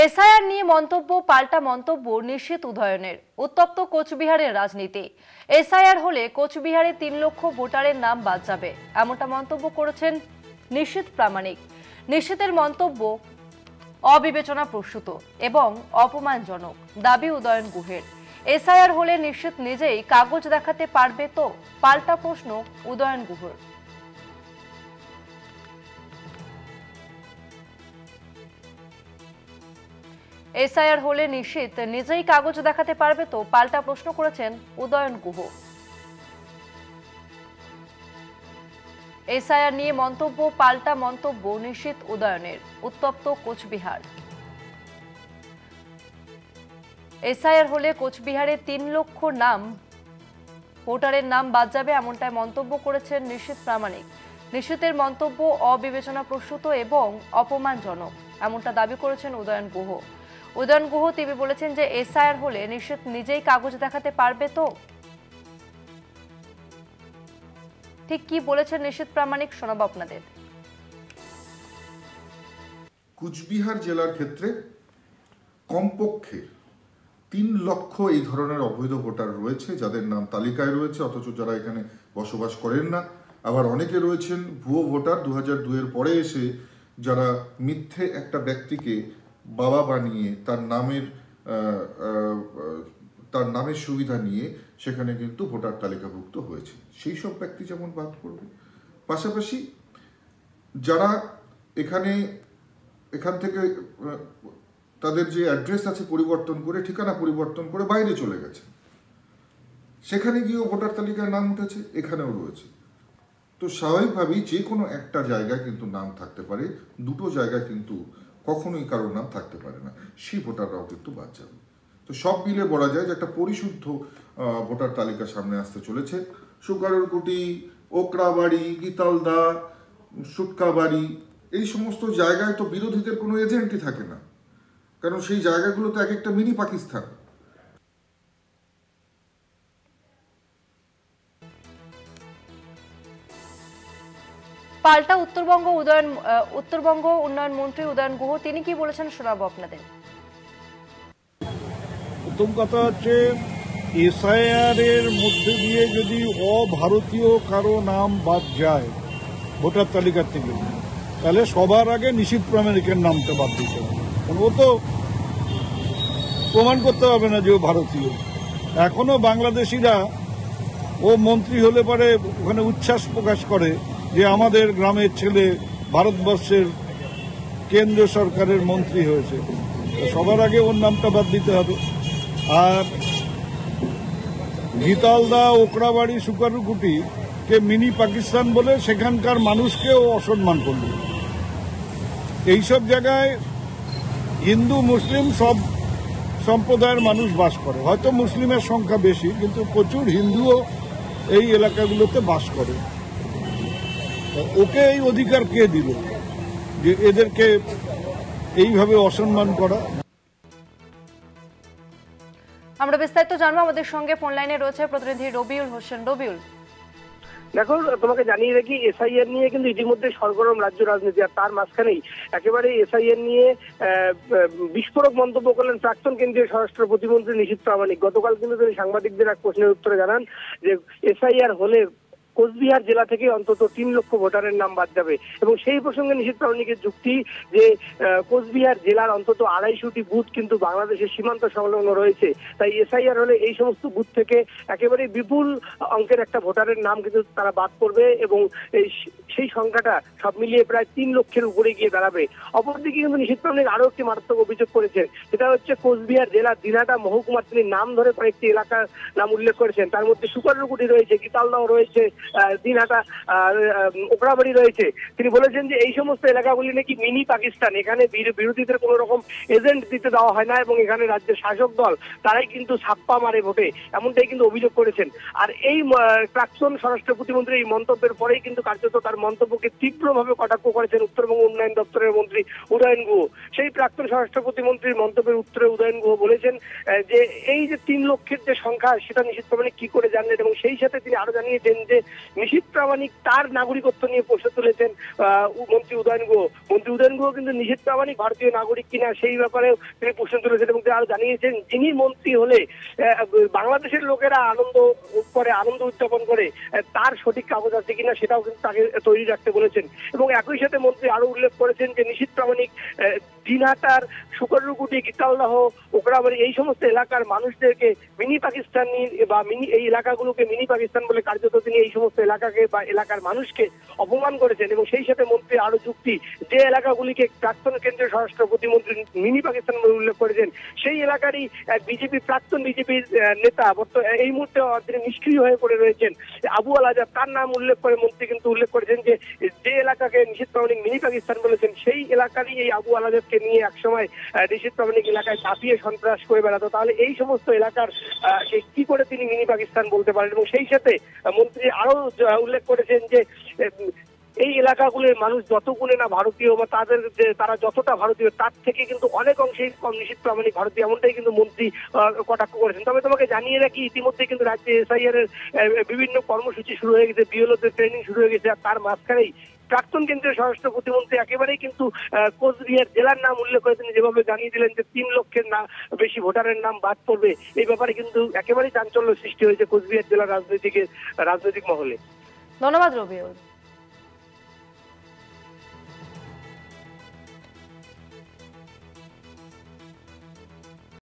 SIR নিয়ে মন্তব্য, পাল্টা মন্তব্য নিশ্চিত উদয়নের। উত্তপ্ত কোচবিহারের রাজনীতি। এসআইআর হলে কোচবিহারে 3 লক্ষ ভোটারের নাম বাদ যাবে, এমনটা মন্তব্য করেছেন নিশ্চিত প্রামাণিক। নিশ্চিতের মন্তব্য অবিবেচনা প্রসূত এবং অপমানজনক, দাবি উদয়ন গুহের। এসআইআর হলে নিশ্চিত নিজেই কাগজ দেখাতে পারবে তো? পাল্টা প্রশ্ন উদয়ন গুহের। এসআইআর হলে নিশ্চিত নিজেই কাগজ দেখাতে পারবে তো? পাল্টা প্রশ্ন করেছেন উদয়ন গুহ। এসআইআর নিয়ে মন্তব্য, পাল্টা মন্তব্য নিশ্চিত উদয়নের। উত্তপ্ত কোচবিহার। এসআইআর হলে কোচবিহারে 3 লক্ষ ভোটারের নাম বাদ যাবে, এমনটাই মন্তব্য করেছেন নিশ্চিত প্রামাণিক। নিশ্চিতের মন্তব্য অবিবেচনা প্রসূত এবং অপমানজনক, এমনটা দাবি করেছেন উদয়ন গুহ। উদয়ন গুহ তিনি বলেছেন যে এসআইআর হলে নিশ্চিত নিজেই কাগজ দেখাতে পারবে তো? ঠিক কি বলেছেন নিশ্চিত প্রামাণিক, শোনাবো আপনাদের। কুচবিহার জেলার ক্ষেত্রে কমপক্ষে 3 লক্ষ এই ধরনের অবৈধ ভোটার রয়েছে, যাদের নাম তালিকায় রয়েছে অথচ যারা এখানে বসবাস করেন না। আবার অনেকে রয়েছেন ভুয়ো ভোটার, 2002-এর পরে এসে যারা মিথ্যে একটা ব্যক্তিকে বাবা বানিয়ে তার নামের সুবিধা নিয়ে সেখানে কিন্তু ভোটার তালিকাভুক্ত হয়েছে, সেই সব ব্যক্তি যেমন বাদ পড়বে। পাশাপাশি যারা এখান থেকে তাদের যে অ্যাড্রেস আছে পরিবর্তন করে, ঠিকানা পরিবর্তন করে বাইরে চলে গেছে, সেখানে গিয়েও ভোটার তালিকায় নাম উঠেছে, এখানেও রয়েছে। তো স্বাভাবিকভাবেই যে কোনো একটা জায়গায় কিন্তু নাম থাকতে পারে, দুটো জায়গায় কিন্তু কখনোই কারোর নাম থাকতে পারে না, সেই ভোটাররাও কিন্তু বাদ যাবে। তো সব মিলে বলা যায় যে একটা পরিশুদ্ধ ভোটার তালিকা সামনে আসতে চলেছে। সুগারুরকুটি, ওকরাবাড়ি, গীতালদা, সুটকাবাড়ি, এই সমস্ত জায়গায় তো বিরোধীদের কোনো এজেন্টই থাকে না, কারণ সেই জায়গাগুলো তো এক একটা মিনি পাকিস্তান। পাল্টা উত্তরবঙ্গ উন্নয়ন মন্ত্রী উদয়ন গুহ তিনি কি বলেছেন, শোনাবো আপনাদের। প্রথম কথা হচ্ছে, এসআইআর এর মধ্যে দিয়ে যদি অভারতীয় কারো নাম বাদ যায় ভোটার তালিকা থেকে, তাহলে সবার আগে নিশ্চিত প্রামাণিকের নামটা বাদ দিতে হবে। ও তো প্রমাণ করতে হবে না যে ও ভারতীয়। এখনো বাংলাদেশিরা ও মন্ত্রী হলে পরে ওখানে উচ্ছ্বাস প্রকাশ করে যে আমাদের গ্রামের ছেলে ভারতবর্ষের কেন্দ্র সরকারের মন্ত্রী হয়েছে। সবার আগে ওর নামটা বাদ দিতে হবে। আর গীতালদা, ওকরাবাড়ি, সুকারুকুটি কে মিনি পাকিস্তান বলে সেখানকার মানুষকেও অসম্মান করল। এইসব জায়গায় হিন্দু মুসলিম সব সম্প্রদায়ের মানুষ বাস করে, হয়তো মুসলিমের সংখ্যা বেশি, কিন্তু প্রচুর হিন্দুও এই এলাকাগুলোতে বাস করে। ওকে এই অধিকার কে দিল যে এদেরকে এইভাবে অসম্মান করা? আমরা বিস্তারিত জানবো, আমাদের সঙ্গে ফোন লাইনে রয়েছে প্রতিনিধি রবিউল হোসেন। রবিউল, দেখো, তোমাকে জানিয়ে রাখি, এসআইআর নিয়ে কিন্তু ইতিমধ্যে সরগরম রাজ্য রাজনীতি, আর তার মাঝখানেই একেবারে এসআইআর নিয়ে বিস্ফোরক মন্তব্য করলেন প্রাক্তন কেন্দ্রীয় স্বরাষ্ট্র প্রতিমন্ত্রী নিশীথ প্রামাণিক। গতকাল কিন্তু তিনি সাংবাদিকদের এক প্রশ্নের উত্তরে জানান যে এসআইআর হলে কোচবিহার জেলা থেকে অন্তত 3 লক্ষ ভোটারের নাম বাদ যাবে। এবং সেই প্রসঙ্গে নিশীথ প্রামাণিকের যুক্তি যে কোচবিহার জেলার অন্তত 250টি বুথ কিন্তু বাংলাদেশের সীমান্ত সংলগ্ন রয়েছে, তাই এসআইআর হলে এই সমস্ত বুথ থেকে একেবারে বিপুল অঙ্কের একটা ভোটারের নাম কিন্তু তারা বাদ করবে এবং সেই সংখ্যাটা সব মিলিয়ে প্রায় 3 লক্ষের উপরে গিয়ে দাঁড়াবে। অপরদিকে কিন্তু নিশীথ প্রামাণিক আরো একটি মারাত্মক অভিযোগ করেছেন, সেটা হচ্ছে কোচবিহার জেলার দিনহাটা মহকুমার তিনি নাম ধরে কয়েকটি এলাকার নাম উল্লেখ করেছেন, তার মধ্যে সুকারুকুটি রয়েছে, গীতালদাও রয়েছে, দিনহাটা, ওকরাবাড়ি রয়েছে। তিনি বলেছেন যে এই সমস্ত এলাকাগুলি নাকি মিনি পাকিস্তান, এখানে বিরোধীদের কোনো রকম এজেন্ট দিতে দেওয়া হয় না এবং এখানে রাজ্যের শাসক দল তারাই কিন্তু ছাপ্পা মারে ভোটে, এমনটাই কিন্তু অভিযোগ করেছেন। আর এই প্রাক্তন স্বরাষ্ট্র প্রতিমন্ত্রীর এই মন্তব্যের পরেই কিন্তু কার্যত তার মন্তব্যকে তীব্রভাবে কটাক্ষ করেছেন উত্তরবঙ্গ উন্নয়ন দপ্তরের মন্ত্রী উদয়ন গুহ। সেই প্রাক্তন স্বরাষ্ট্র প্রতিমন্ত্রীর মন্তব্যের উত্তরে উদয়ন গুহ বলেছেন যে এই যে 3 লক্ষের যে সংখ্যা, সেটা নিশীথ প্রামাণিক কি করে জানলেন, এবং সেই সাথে তিনি আরো জানিয়েছেন যে নিশীথ প্রামাণিক তার নাগরিকত্ব নিয়ে প্রশ্ন তুলেছেন মন্ত্রী উদয়ন গুহ। মন্ত্রী উদয়ন গুহ কিন্তু নিশীথ প্রামাণিক ভারতীয় নাগরিক কিনা সেই ব্যাপারেও তিনি প্রশ্ন তুলেছেন এবং তিনি আরো জানিয়েছেন যিনি মন্ত্রী হলে বাংলাদেশের লোকেরা আনন্দ উদযাপন করে তার সঠিক কাগজ আছে কিনা সেটাও কিন্তু তাকে তৈরি রাখতে বলেছেন। এবং একই সাথে মন্ত্রী আরো উল্লেখ করেছেন যে নিশীথ প্রামাণিক দিনহাটার, শুকররুকুটি, গীতালদাহ, ওকরাবাড়ি এই সমস্ত এলাকার মানুষদেরকে মিনি পাকিস্তান বা এই এলাকাগুলোকে মিনি পাকিস্তান বলে কার্যত তিনি এই সমস্ত এলাকাকে বা এলাকার মানুষকে অপমান করেছেন। এবং সেই সাথে মন্ত্রী আরো যুক্তি যে এলাকাগুলিকে প্রাক্তন কেন্দ্রীয় স্বরাষ্ট্র প্রতিমন্ত্রী মিনি পাকিস্তান বলে উল্লেখ করেছেন সেই এলাকারই প্রাক্তন বিজেপির নেতা এই মুহূর্তে তিনি নিষ্ক্রিয় হয়ে পড়ে রয়েছেন আবু আল আজাদ, তার নাম উল্লেখ করে মন্ত্রী কিন্তু উল্লেখ করেছেন যে এলাকাকে নিশীথ প্রামাণিক মিনি পাকিস্তান বলেছেন সেই এলাকারই এই আবু আল আজাদকে নিয়ে একসময় নিশীথ প্রামাণিক এলাকায় চাপিয়ে সন্ত্রাস করে বেড়াতো। তাহলে এই সমস্ত এলাকার কি করে তিনি মিনি পাকিস্তান বলতে পারেন। এবং সেই সাথে মন্ত্রী আরো উল্লেখ করেছেন যে এই এলাকাগুলির মানুষ যত গুণে না ভারতীয় বা তারা যতটা ভারতীয় তার থেকে কিন্তু অনেক অংশেই কম নিশীথ প্রামাণিক ভারতীয়, এমনটাই কিন্তু মন্ত্রী কটাক্ষ করেছেন। তবে তোমাকে জানিয়ে রাখি ইতিমধ্যে কিন্তু রাজ্যে এসআইআর এর বিভিন্ন কর্মসূচি শুরু হয়ে গেছে, বিএলওদের ট্রেনিং শুরু হয়ে গেছে। আর তার মাঝখানেই প্রাক্তন কেন্দ্রীয় স্বরাষ্ট্র প্রতিমন্ত্রী একেবারেই কিন্তু কোচবিহার জেলার নাম উল্লেখ করে তিনি যেভাবে জানিয়ে দিলেন যে 3 লক্ষের বেশি ভোটারের নাম বাদ পড়বে, এই ব্যাপারে কিন্তু একেবারেই চাঞ্চল্য সৃষ্টি হয়েছে কোচবিহার জেলার রাজনৈতিক মহলে। ধন্যবাদ রবিউল।